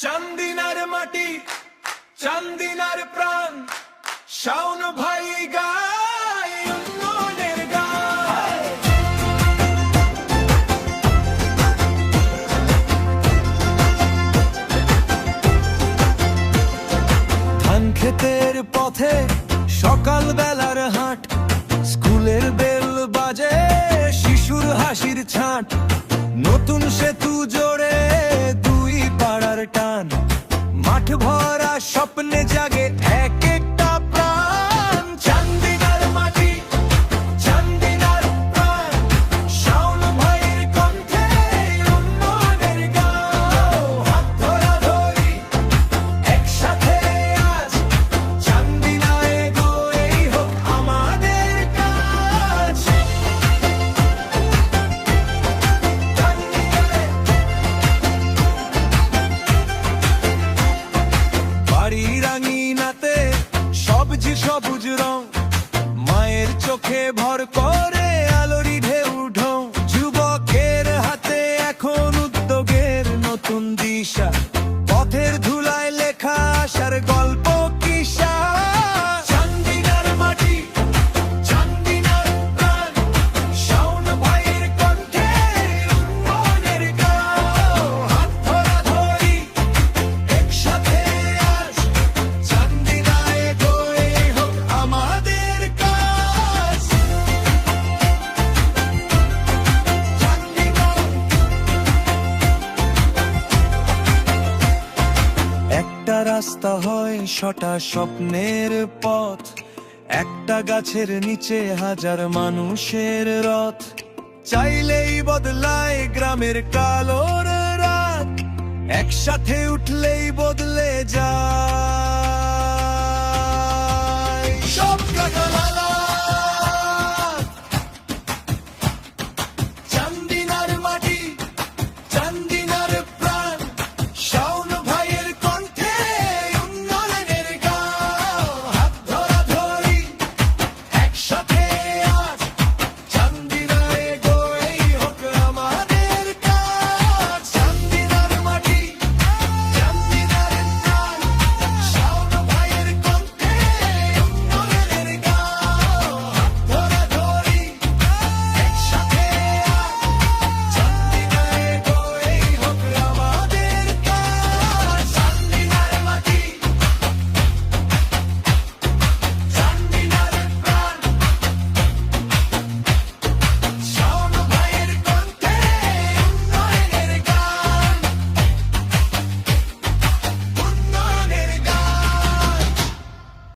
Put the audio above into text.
চান্দিনার মাটি চান্দিনার প্রাণ শাওন ভাই গায় উন্নয়নের গান। ধান ক্ষেতের পথে সকাল বেলার হাট, স্কুলের বেল বাজে শিশুর হাসির ছাট, নতুন সেতু জোড়ে দুই পাড়ার টান, মাঠ ভরা স্বপ্নে জাগে এক একটা প্রাণ। চান্দিনার মাটি চান্দিনার প্রাণ শাওন ভাইয়ের কণ্ঠে উন্নয়নের গান। হাত ধরাধরি একসাথে আজ চান্দিনায় গড়েই হোক আমাদের কাজ। বাড়ির আঙিনাতে সবজি সবুজ রং, মায়ের চোখে ভর করে আলোরি ঢেউ ঢং, যুবকের হাতে এখন উদ্যোগের নতুন দিশা, পথের ধুলায় লেখা আশার গল্প কিসা। চান্দিনার মাটি চান্দিনার প্রাণ শাওন ভাইয়ের কণ্ঠে উন্নয়নের গান। হাত ধরাধরি একসাথে আজ চান্দিনায় গড়েই হোক আমাদের কাজ। একটা রাস্তা হয় ছটা স্বপ্নের পথ, একটা গাছের নিচে হাজার মানুষের রথ, চাইলেই বদলায় গ্রামের কালোর রাত, একসাথে উঠলেই বদলে যায় সব কাঁটা।